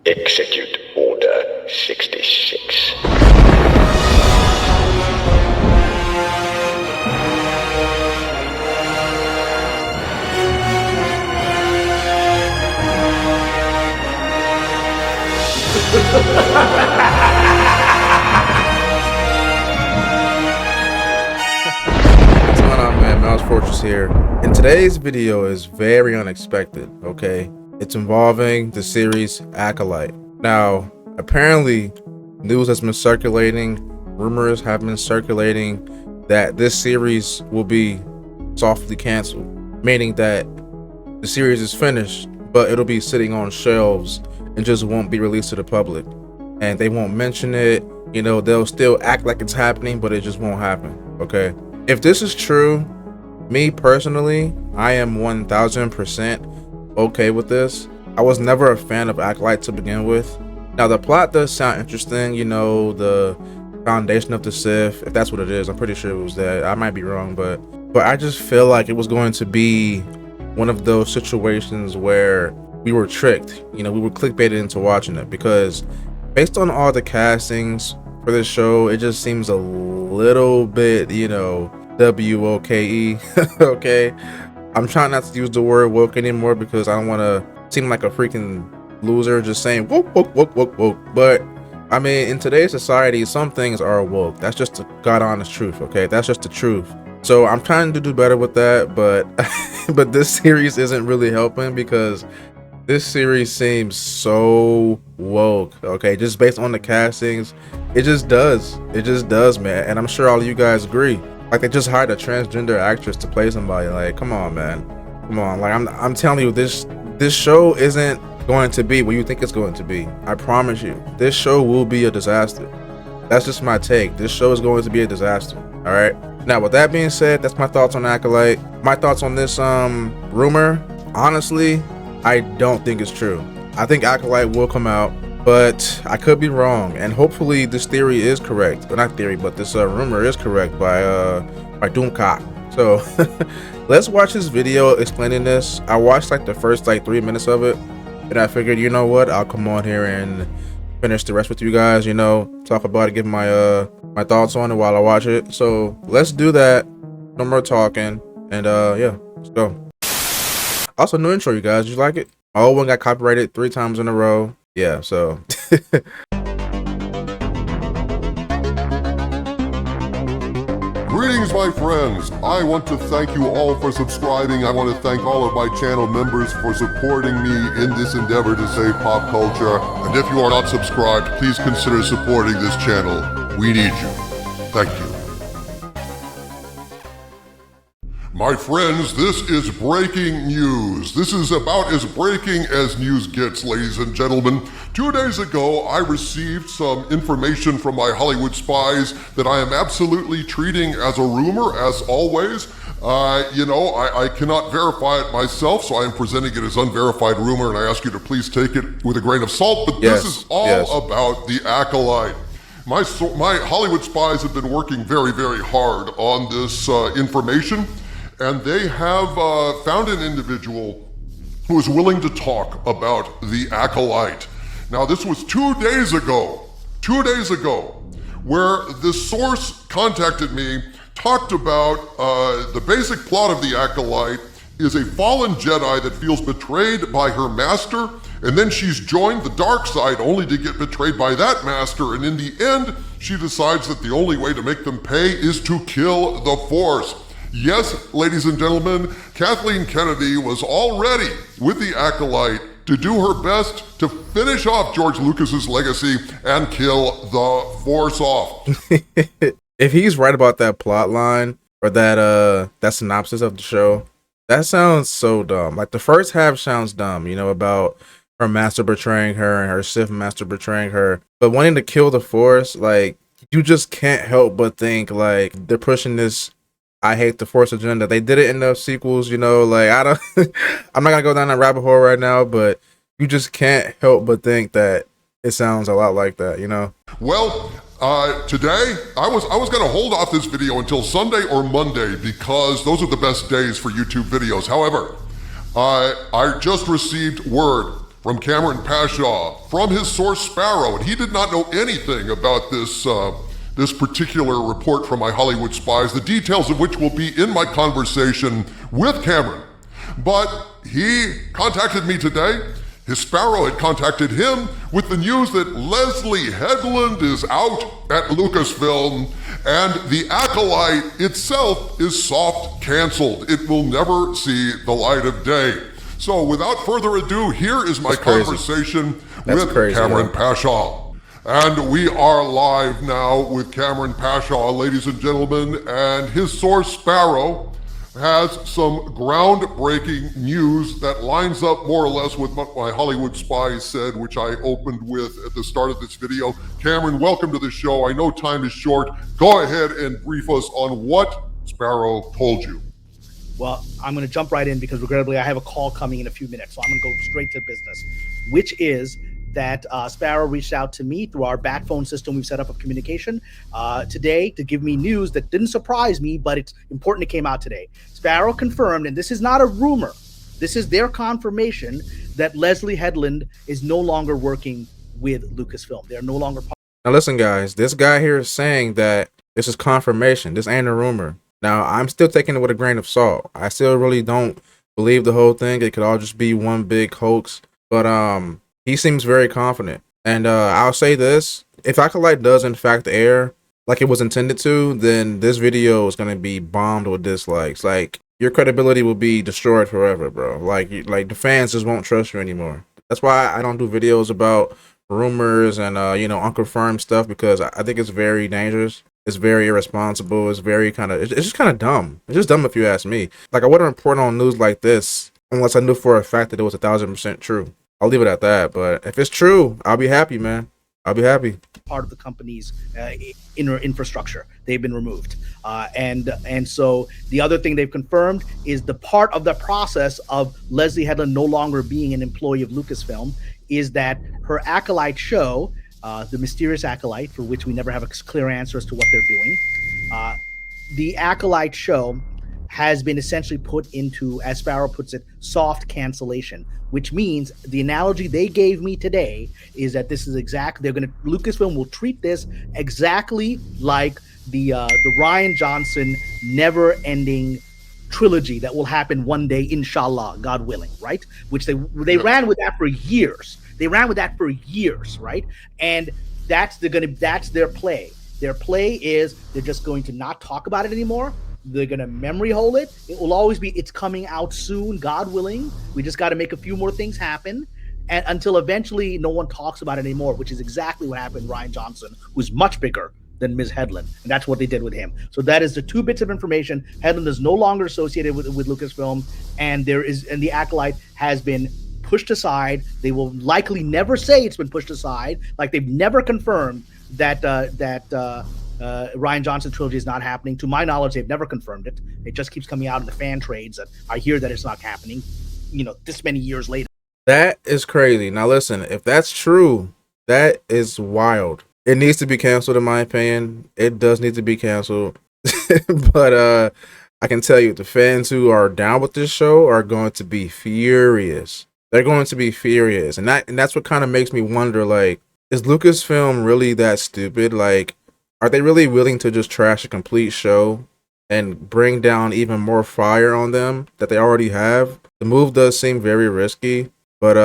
Execute Order 66. What's going on, man? Mouse Fortress here. And today's video is very unexpected, okay? It's involving the series Acolyte. Now, apparently, news has been circulating, rumors have been circulating that this series will be softly canceled, meaning that the series is finished, but it'll be sitting on shelves and just won't be released to the public. And they won't mention it, you know, they'll still act like it's happening, but it just won't happen, okay? If this is true, me personally, I am 1000% okay with this. I was never a fan of Acolyte to begin with. Now, the plot does sound interesting, you know, the foundation of the Sith, if that's what it is. I'm pretty sure it was that. I might be wrong, but I just feel like it was going to be one of those situations where we were tricked, you know, we were clickbaited into watching it, because based on all the castings for this show, it just seems a little bit, you know, W-O-K-E, okay? I'm trying not to use the word woke anymore because I don't want to seem like a freaking loser just saying woke, woke, woke, woke, woke. But, I mean, in today's society, some things are woke. That's just the God-honest truth, okay? That's just the truth. So I'm trying to do better with that, but but this series isn't really helping because this series seems so woke, okay? Just based on the castings, it just does, man. And I'm sure all of you guys agree. Like, they just hired a transgender actress to play somebody. Like, come on, man, come on. Like, I'm telling you, this show isn't going to be what you think it's going to be. I promise you, this show will be a disaster. That's just my take. This show is going to be a disaster. All right. Now, with that being said, that's my thoughts on Acolyte. My thoughts on this rumor. Honestly, I don't think it's true. I think Acolyte will come out, but I could be wrong. And hopefully this theory is correct. Well, not theory, but this rumor is correct by Doomcock. So let's watch this video explaining this. I watched like the first 3 minutes of it, and I figured, you know what, I'll come on here and finish the rest with you guys, you know, talk about it, give my my thoughts on it while I watch it. So let's do that. No more talking, and yeah, let's go. Also, new intro, you guys. Did you like it? My old one got copyrighted 3 times in a row. Yeah, so. Greetings, my friends. I want to thank you all for subscribing. I want to thank all of my channel members for supporting me in this endeavor to save pop culture. And if you are not subscribed, please consider supporting this channel. We need you. Thank you. My friends, this is breaking news. This is about as breaking as news gets, ladies and gentlemen. 2 days ago, I received some information from my Hollywood spies that I am absolutely treating as a rumor, as always. You know, I cannot verify it myself, so I am presenting it as unverified rumor, and I ask you to please take it with a grain of salt, but Yes, this is all about the Acolyte. My Hollywood spies have been working very, very hard on this information, and they have found an individual who is willing to talk about the Acolyte. Now, this was 2 days ago, where the source contacted me, talked about the basic plot of the Acolyte is a fallen Jedi that feels betrayed by her master, and then she's joined the dark side only to get betrayed by that master, and in the end, she decides that the only way to make them pay is to kill the Force. Yes, ladies and gentlemen, Kathleen Kennedy was all ready with the Acolyte to do her best to finish off George Lucas's legacy and kill the Force off. If he's right about that plot line or that synopsis of the show, that sounds so dumb. Like, the first half sounds dumb, you know, about her master betraying her and her Sith master betraying her. But wanting to kill the Force, like, you just can't help but think, like, they're pushing this I hate the Force agenda. They did it in the sequels, you know, like, I'm not gonna go down that rabbit hole right now, but you just can't help but think that it sounds a lot like that, you know? Well, today, I was gonna hold off this video until Sunday or Monday because those are the best days for YouTube videos. However, I just received word from Cameron Pashaw, from his source Sparrow, and he did not know anything about this particular report from My Hollywood Spies, the details of which will be in my conversation with Cameron. But he contacted me today. His Sparrow had contacted him with the news that Leslie Headland is out at Lucasfilm, and the Acolyte itself is soft canceled. It will never see the light of day. So without further ado, here is my conversation with Cameron Pashaw. And we are live now with Cameron Pashaw, ladies and gentlemen, and his source Sparrow has some groundbreaking news that lines up more or less with what My Hollywood Spies said, which I opened with at the start of this video. Cameron, welcome to the show. I know time is short. Go ahead and brief us on what Sparrow told you. Well, I'm going to jump right in because regrettably I have a call coming in a few minutes. So I'm going to go straight to business, which is that Sparrow reached out to me through our backphone system we've set up of communication today to give me news that didn't surprise me, but it's important it came out today. Sparrow confirmed, and this is not a rumor, this is their confirmation that Leslie Headland is no longer working with Lucasfilm. They're no longer part. Now listen, guys, this guy here is saying that this is confirmation. This ain't a rumor. Now, I'm still taking it with a grain of salt. I still really don't believe the whole thing. It could all just be one big hoax. But he seems very confident. And I'll say this. If Acolyte does in fact air like it was intended to, then this video is going to be bombed with dislikes. Like, your credibility will be destroyed forever, bro. Like the fans just won't trust you anymore. That's why I don't do videos about rumors and, unconfirmed stuff, because I think it's very dangerous. It's very irresponsible. It's very it's just kind of dumb. It's just dumb if you ask me. Like, I wouldn't report on news like this unless I knew for a fact that it was 1,000% true. I'll leave it at that. But if it's true, I'll be happy, man. I'll be happy. Part of the company's inner infrastructure. They've been removed. And so the other thing they've confirmed is the part of the process of Leslie Headland no longer being an employee of Lucasfilm is that her Acolyte show, the mysterious Acolyte, for which we never have a clear answer as to what they're doing. The Acolyte show has been essentially put into, as Sparrow puts it, soft cancellation, which means the analogy they gave me today is that this is Lucasfilm will treat this exactly like the Rian Johnson never-ending trilogy that will happen one day, inshallah, God willing, right? Which they ran with that for years. They ran with that for years, right? And that's their play. Their play is they're just going to not talk about it anymore. They're going to memory hole it. It will always be, it's coming out soon, God willing. We just got to make a few more things happen, and until eventually no one talks about it anymore, which is exactly what happened with Rian Johnson, who's much bigger than Ms. Headland, and that's what they did with him. So that is the two bits of information. Headland is no longer associated with Lucasfilm, and the Acolyte has been pushed aside. They will likely never say it's been pushed aside. Like, they've never confirmed that Rian Johnson trilogy is not happening. To my knowledge, they've never confirmed it. It just keeps coming out in the fan trades that I hear that it's not happening, this many years later. That is crazy. Now listen, if that's true, that is wild. It needs to be canceled, in my opinion. It does need to be canceled. But I can tell you, the fans who are down with this show are going to be furious. They're going to be furious. And that's what kind of makes me wonder, like, is Lucasfilm really that stupid? Like, are they really willing to just trash a complete show and bring down even more fire on them that they already have? The move does seem very risky, but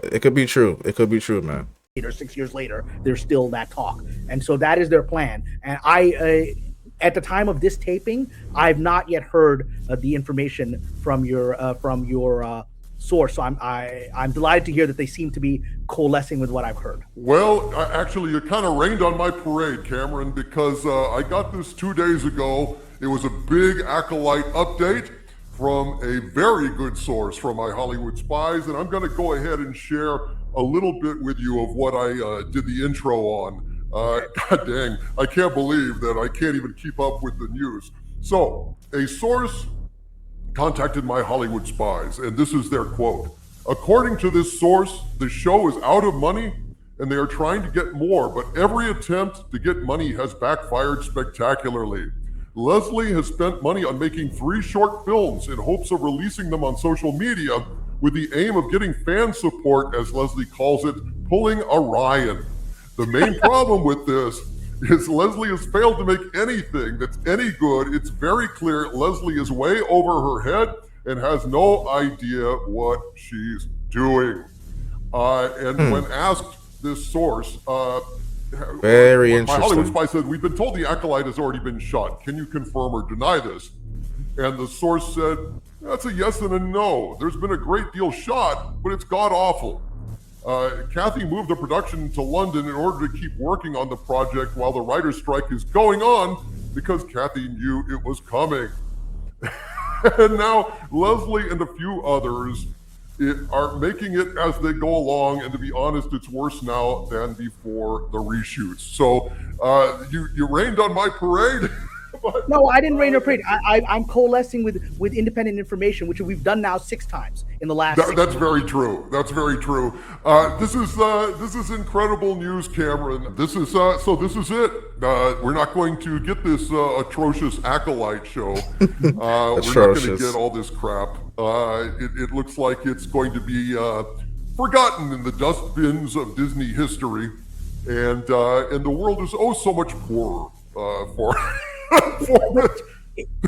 it could be true. It could be true, man. 6 years later, there's still that talk. And so that is their plan. And I, at the time of this taping, I've not yet heard the information from your source. So I'm delighted to hear that they seem to be coalescing with what I've heard. Well, actually, you kind of rained on my parade, Cameron, because I got this 2 days ago. It was a big Acolyte update from a very good source from My Hollywood Spies, and I'm going to go ahead and share a little bit with you of what I did the intro on. God dang, I can't believe that I can't even keep up with the news. So, a source contacted My Hollywood Spies, and this is their quote. According to this source, the show is out of money and they are trying to get more, but every attempt to get money has backfired spectacularly. Leslie has spent money on making 3 short films in hopes of releasing them on social media, with the aim of getting fan support, as Leslie calls it, pulling a Ryan. The main problem with this is Leslie has failed to make anything that's any good. It's very clear Leslie is way over her head and has no idea what she's doing. And when asked this source, very interesting. My Hollywood spy said, "We've been told the Acolyte has already been shot. Can you confirm or deny this?" And the source said, "That's a yes and a no. There's been a great deal shot, but it's god awful. Kathy moved the production to London in order to keep working on the project while the writer's strike is going on because Kathy knew it was coming." And now Leslie and a few others are making it as they go along, and to be honest, it's worse now than before the reshoots. So you rained on my parade. But, no, I didn't rain or parade. I'm coalescing with independent information, which we've done now 6 times in the last. That's very true. That's very true. This is incredible news, Cameron. This is it. We're not going to get this atrocious Acolyte show. We're not going to get all this crap. It looks like it's going to be forgotten in the dustbins of Disney history, and the world is so much poorer for.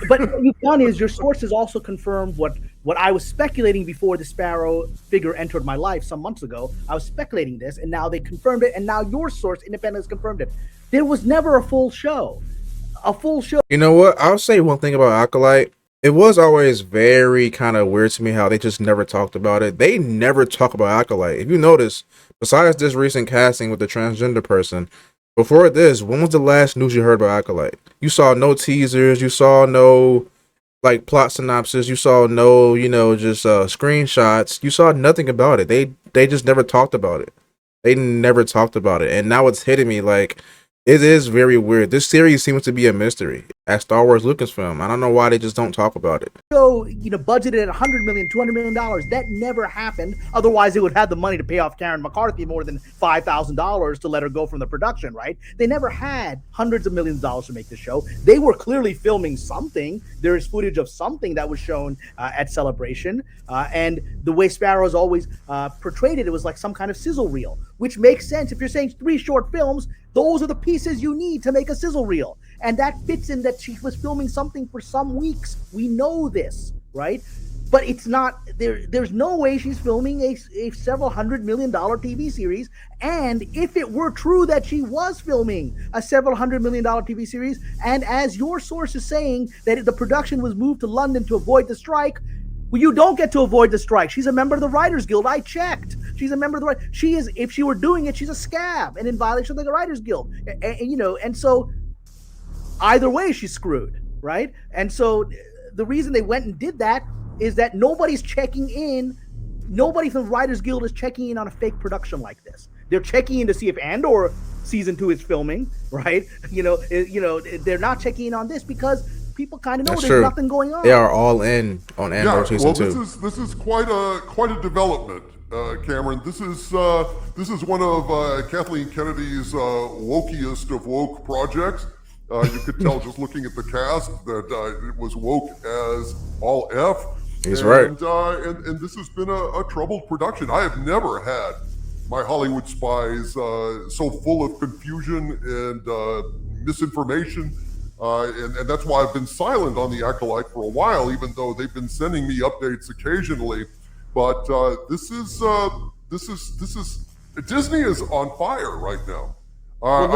But what you've done is your sources also confirmed what I was speculating before the Sparrow figure entered my life some months ago. I was speculating this, and now they confirmed it, and now your source, Independent, has confirmed it. There was never a full show. You know what? I'll say one thing about Acolyte. It was always very kind of weird to me how they just never talked about it. They never talk about Acolyte. If you notice, besides this recent casting with the transgender person, before this, when was the last news you heard about Acolyte? You saw no teasers, you saw no like plot synopsis, you saw no, just screenshots. You saw nothing about it. They just never talked about it. They never talked about it. And now it's hitting me like it is very weird. This series seems to be a mystery at Star Wars Lucasfilm. I don't know why they just don't talk about it. So, budgeted at $100 million, $200 million. That never happened. Otherwise, they would have the money to pay off Karen McCarthy more than $5,000 to let her go from the production, right? They never had hundreds of millions of dollars to make the show. They were clearly filming something. There is footage of something that was shown at Celebration. And the way Sparrow's always portrayed it, it was like some kind of sizzle reel, which makes sense. If you're saying 3 short films, those are the pieces you need to make a sizzle reel. And that fits in that she was filming something for some weeks. We know this, right? But it's not, there's no way she's filming a several $100 million TV series. And if it were true that she was filming a several $100 million TV series, and as your source is saying that the production was moved to London to avoid the strike, well, you don't get to avoid the strike. She's a member of the Writers Guild. I checked. She's a member of the She is, if she were doing it, she's a scab and in violation of the Writers Guild. And so either way, she's screwed, right? And so the reason they went and did that is that nobody's checking in. Nobody from the Writers Guild is checking in on a fake production like this. They're checking in to see if Andor season 2 is filming, right? They're not checking in on this because people kind of know there's nothing going on. They are all in on Andor season 2. This is quite a development, Cameron. This is one of Kathleen Kennedy's wokiest of woke projects. You could tell just looking at the cast that it was woke as all F. He's right. And this has been a troubled production. I have never had my Hollywood spies so full of confusion and misinformation. And that's why I've been silent on the Acolyte for a while, even though they've been sending me updates occasionally. But this is Disney is on fire right now. I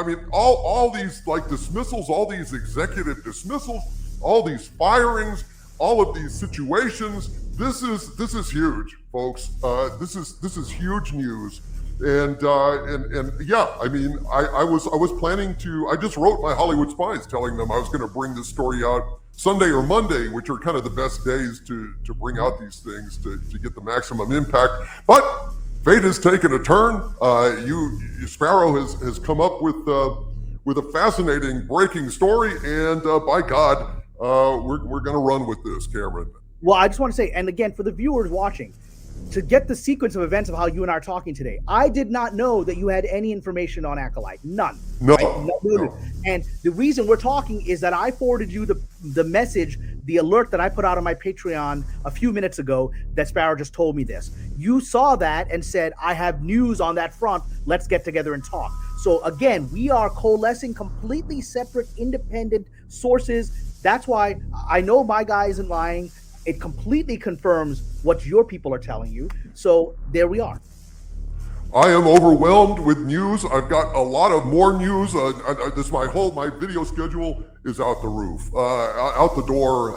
mean, all these like dismissals, all these executive dismissals, all these firings, all of these situations. This is huge, folks. This is huge news. And yeah, I mean, I was planning to. I just wrote my Hollywood spies, telling them I was going to bring this story out Sunday or Monday, which are kind of the best days to bring out these things to get the maximum impact. But fate has taken a turn. Sparrow has come up with a fascinating breaking story, and by God, we're going to run with this, Cameron. Well, I just want to say, and again, for the viewers watching, to get the sequence of events of how you and I are talking today, I did not know that you had any information on Acolyte. None. No. Right? No. And the reason we're talking is that I forwarded you the message the alert that I put out on my Patreon a few minutes ago that Sparrow just told me this. You saw that and said, I have news on that front. Let's get together and talk. So again, we are coalescing completely separate, independent sources. That's why I know my guy isn't lying. It completely confirms what your people are telling you. So there we are. I am overwhelmed with news. I've got a lot of more news. My video schedule is out the roof, out the door.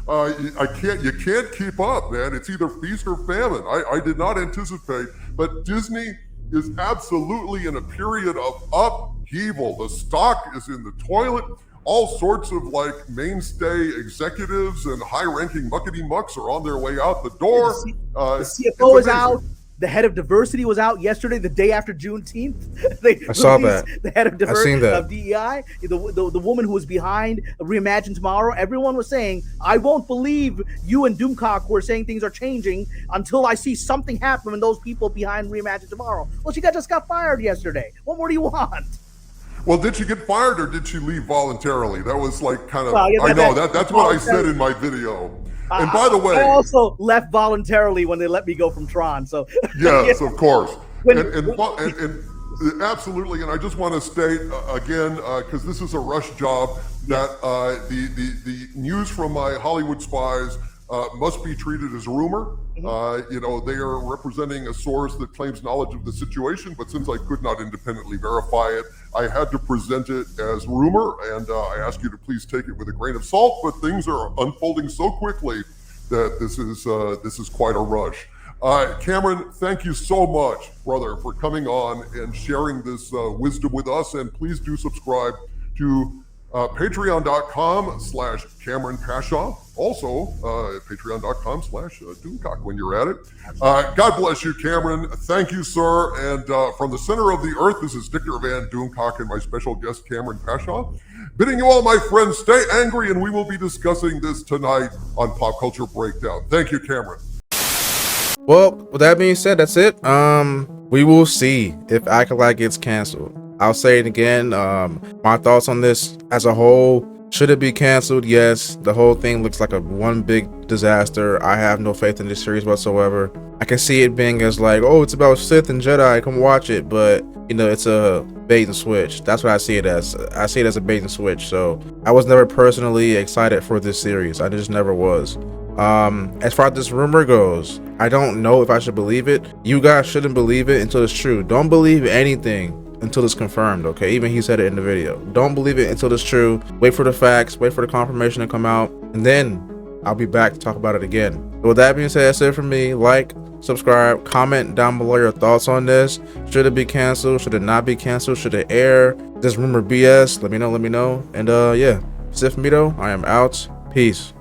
You can't keep up, man. It's either feast or famine. I did not anticipate, but Disney is absolutely in a period of upheaval. The stock is in the toilet. All sorts of like mainstay executives and high-ranking muckety mucks are on their way out the door. The CFO is out. The head of diversity was out yesterday, the day after Juneteenth. I saw that. The head of diversity that. of DEI, the woman who was behind Reimagine Tomorrow. Everyone was saying, I won't believe you and Doomcock were saying things are changing until I see something happen when those people behind Reimagine Tomorrow. Well, she just got fired yesterday. What more do you want? Well, did she get fired or did she leave voluntarily? That was like kind of, well, yeah, that's what I said in my video. And by the way, I also left voluntarily when they let me go from Tron. So yes, of course, and absolutely. And I just want to state again, because this is a rush job, that the news from my Hollywood spies must be treated as rumor. They are representing a source that claims knowledge of the situation, but since I could not independently verify it, I had to present it as rumor, and I ask you to please take it with a grain of salt. But things are unfolding so quickly that this is quite a rush. Cameron, thank you so much, brother, for coming on and sharing this wisdom with us. And please do subscribe to patreon.com/Cameron Pasha. Also, patreon.com/Doomcock when you're at it. God bless you, Cameron. Thank you, sir. And from the center of the earth, this is Victor Van Doomcock and my special guest, Cameron Pasha. Bidding you all, my friends, stay angry, and we will be discussing this tonight on Pop Culture Breakdown. Thank you, Cameron. Well, with that being said, that's it. We will see if Acolyte gets canceled. I'll say it again. My thoughts on this as a whole. Should it be canceled? Yes. The whole thing looks like one big disaster. I have no faith in this series whatsoever. I can see it being as like, oh, it's about Sith and Jedi, come watch it. But, it's a bait and switch. That's what I see it as. I see it as a bait and switch. So I was never personally excited for this series. I just never was. As far as this rumor goes, I don't know if I should believe it. You guys shouldn't believe it until it's true. Don't believe anything until it's confirmed, okay? Even he said it in the video. Don't believe it until it's true. Wait for the facts, wait for the confirmation to come out, and then I'll be back to talk about it again. So with that being said, that's it for me. Like, subscribe, comment down below your thoughts on this. Should it be canceled? Should it not be canceled? Should it air? This rumor BS? Let me know. And yeah, that's it for me though. I am out. Peace.